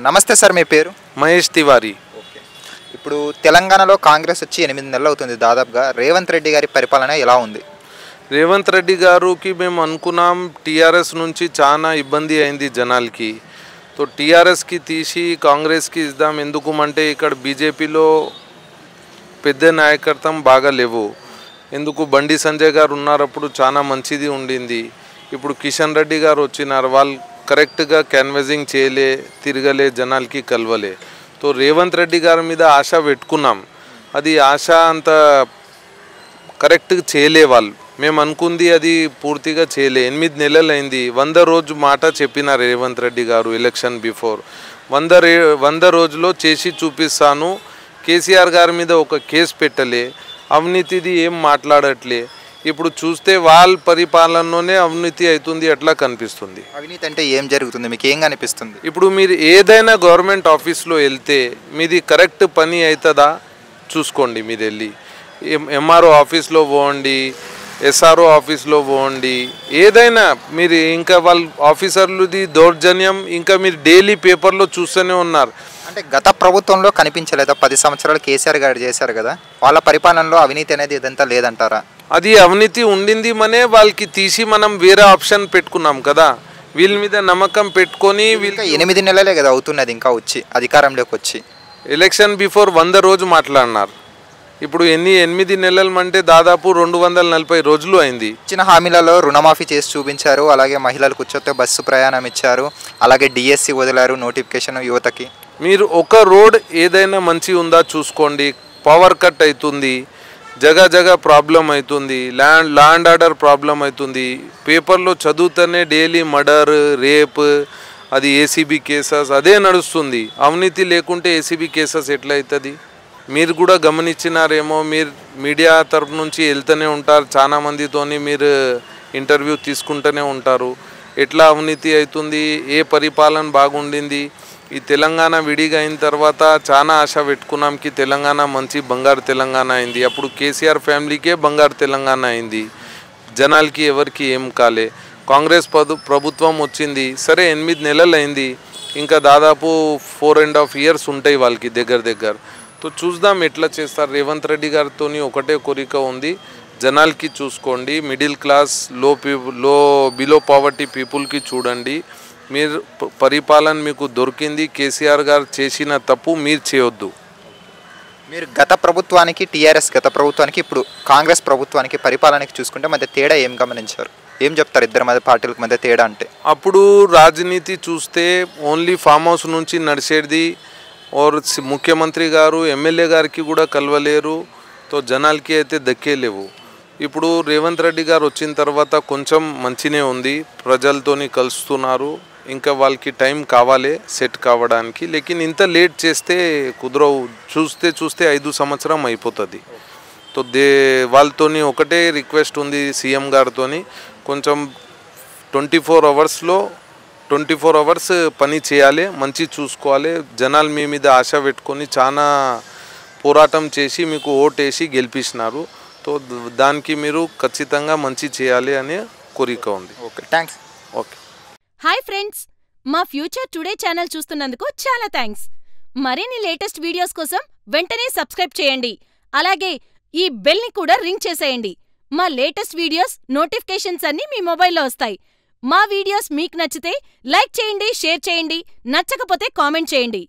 నమస్తే సార్, మీ పేరు? మహేష్ తివారీ. ఓకే. ఇప్పుడు తెలంగాణలో కాంగ్రెస్ వచ్చి 8 నెలలు అవుతుంది దాదాపుగా. రేవంత్ రెడ్డి గారి పరిపాలన ఎలా ఉంది? రేవంత్ రెడ్డి గారికి మేము అనుకున్నాం టీఆర్ఎస్ నుంచి చాలా ఇబ్బంది అయింది జనాలకి. సో టీఆర్ఎస్కి తీసి కాంగ్రెస్కి ఇద్దాం. ఎందుకుమంటే ఇక్కడ బీజేపీలో పెద్ద నాయకత్వం బాగా లేవు. ఎందుకు బండి సంజయ్ గారు ఉన్నప్పుడు చాలా మంచిది ఉండింది. ఇప్పుడు కిషన్ రెడ్డి గారు వచ్చినారు, వాళ్ళు కరెక్ట్గా క్యాన్వసింగ్ చేయలే, తిరగలే, జనాలకి కలవలే. సో రేవంత్ రెడ్డి గారి మీద ఆశ పెట్టుకున్నాం, అది ఆశ అంత కరెక్ట్గా చేయలే వాళ్ళు. మేము అనుకుంది అది పూర్తిగా చేయలే. 8 నెలలు అయింది. 100 రోజు మాట చెప్పినారు రేవంత్ రెడ్డి గారు ఎలక్షన్ బిఫోర్. 100 రోజులో చేసి చూపిస్తాను. కేసీఆర్ గారి మీద ఒక కేసు పెట్టలే, అవినీతిది ఏం మాట్లాడట్లే. ఇప్పుడు చూస్తే వాళ్ళ పరిపాలనలోనే అవినీతి అవుతుంది అట్లా కనిపిస్తుంది. అవినీతి అంటే ఏం జరుగుతుంది, మీకు ఏం కనిపిస్తుంది? ఇప్పుడు మీరు ఏదైనా గవర్నమెంట్ ఆఫీస్లో వెళ్తే మీది కరెక్ట్ పని అవుతుందా చూసుకోండి. మీరు వెళ్ళి ఎంఆర్ఓ ఆఫీస్లో పోండి, ఎస్ఆర్ఓ ఆఫీస్లో పోండి, ఏదైనా మీరు ఇంకా వాళ్ళ ఆఫీసర్లది దౌర్జన్యం ఇంకా మీరు డైలీ పేపర్లో చూస్తూనే ఉన్నారు. అంటే గత ప్రభుత్వంలో కనిపించలేదా? 10 సంవత్సరాలు కేసీఆర్ గారు చేశారు కదా, వాళ్ళ పరిపాలనలో అవినీతి అనేది ఇదంతా లేదంటారా? అది అవినీతి ఉండింది మనే వాళ్ళకి తీసి మనం వేరే ఆప్షన్ పెట్టుకున్నాం కదా. వీళ్ళ మీద నమ్మకం పెట్టుకొని వీళ్ళకి 8 నెలలే కదా అవుతున్నది ఇంకా వచ్చి అధికారంలోకి వచ్చి. ఎలక్షన్ బిఫోర్ 100 రోజు మాట్లాడినారు. ఇప్పుడు 8 నెలలు అంటే దాదాపు 240 రోజులు అయింది. ఇచ్చిన హామీలలో రుణమాఫీ చేసి చూపించారు, అలాగే మహిళలకు ఉచిత బస్సు ప్రయాణం ఇచ్చారు, అలాగే డిఎస్సి వదిలారు నోటిఫికేషన్ యువతకి. మీరు ఒక రోడ్ ఏదైనా మంచి ఉందా చూసుకోండి. పవర్ కట్ అవుతుంది, జగ ప్రాబ్లం అవుతుంది, ల్యాండ్ ఆర్డర్ ప్రాబ్లం అవుతుంది. పేపర్లో చదువుతూనే డైలీ మర్డర్, రేప్, అది ఏసీబీ కేసెస్ అదే నడుస్తుంది. అవినీతి లేకుంటే ఏసీబీ కేసెస్ ఎట్లా అవుతుంది? మీరు కూడా గమనించినారేమో, మీరు మీడియా తరపు నుంచి వెళ్తూనే ఉంటారు, చాలా మందితోని మీరు ఇంటర్వ్యూ తీసుకుంటూనే ఉంటారు. ఎట్లా అవినీతి అవుతుంది, ఏ పరిపాలన బాగుండింది. ఈ తెలంగాణ విడిగా అయిన తర్వాత చాలా ఆశ పెట్టుకున్నాం కి తెలంగాణ మంచి బంగారు తెలంగాణ అయింది. అప్పుడు కేసీఆర్ ఫ్యామిలీకే బంగారు తెలంగాణ అయింది, జనాలకి ఎవరికి ఏం కాలే. కాంగ్రెస్ ప్రభుత్వం వచ్చింది, సరే 8 నెలలు అయింది, ఇంకా దాదాపు 4.5 years ఉంటాయి వాళ్ళకి దగ్గర. तो చూద్దాం ఎట్లా చేస్తారు. రేవంత్ రెడ్డి గారితో ఒకటే కోరిక ఉంది, జనాలకి చూసుకోండి, మిడిల్ క్లాస్ లో బిలో పావర్టీ పీపుల్కి చూడండి. మీరు పరిపాలన మీకు దొరికింది, కేసీఆర్ గారు చేసిన తప్పు మీరు చేయొద్దు. మీరు గత ప్రభుత్వానికి టీఆర్ఎస్ గత ప్రభుత్వానికి ఇప్పుడు కాంగ్రెస్ ప్రభుత్వానికి పరిపాలనకి చూసుకుంటే మధ్య తేడా ఏం గమనించారు? ఏం చెప్తారు ఇద్దరి మధ్య పార్టీలకు మధ్య తేడా అంటే? అప్పుడు రాజనీతి చూస్తే ఓన్లీ ఫామ్ హౌస్ నుంచి నడిచేది, और ముఖ్యమంత్రి గారు ఎమ్మెల్యే గారికి కూడా కలవలేరు. తో జనాలకి అయితే దక్కేలేవు. ఇప్పుడు రేవంత్ రెడ్డి గారు వచ్చిన తర్వాత కొంచెం మంచినే ఉంది, ప్రజలతోని కలుస్తున్నారు. ఇంకా వాళ్ళకి టైం కావాలి సెట్ కావడానికి, లేకిన్ ఇంత లేట్ చేస్తే కుదరవు. చూస్తే 5 సంవత్సరం అయిపోతుంది. తో వాళ్ళతోని ఒకటే రిక్వెస్ట్ ఉంది సీఎం గారితోని, కొంచెం 24 అవర్స్ పని చేయాలి, మంచి చూసుకోవాలి. జనాలు మీ మీద ఆశ పెట్టుకొని చాలా పోరాటం చేసి మీకు ఓటేసి గెలిపించినారు. తో దానికి మీరు ఖచ్చితంగా మంచి చేయాలి అనే కోరిక ఉంది. Okay, thanks. Okay. Hi friends, మా ఫ్యూచర్ టుడే ఛానల్ చూస్తున్నందుకు చాలా థ్యాంక్స్. మరిన్ని లేటెస్ట్ వీడియోస్ కోసం వెంటనే సబ్స్క్రైబ్ చేయండి. అలాగే ఈ బెల్ని కూడా రింగ్ చేసేయండి. మా లేటెస్ట్ వీడియోస్ నోటిఫికేషన్స్ అన్నీ మీ మొబైల్లో వస్తాయి. మా వీడియోస్ మీకు నచ్చితే లైక్ చేయండి, షేర్ చేయండి, నచ్చకపోతే కామెంట్ చేయండి.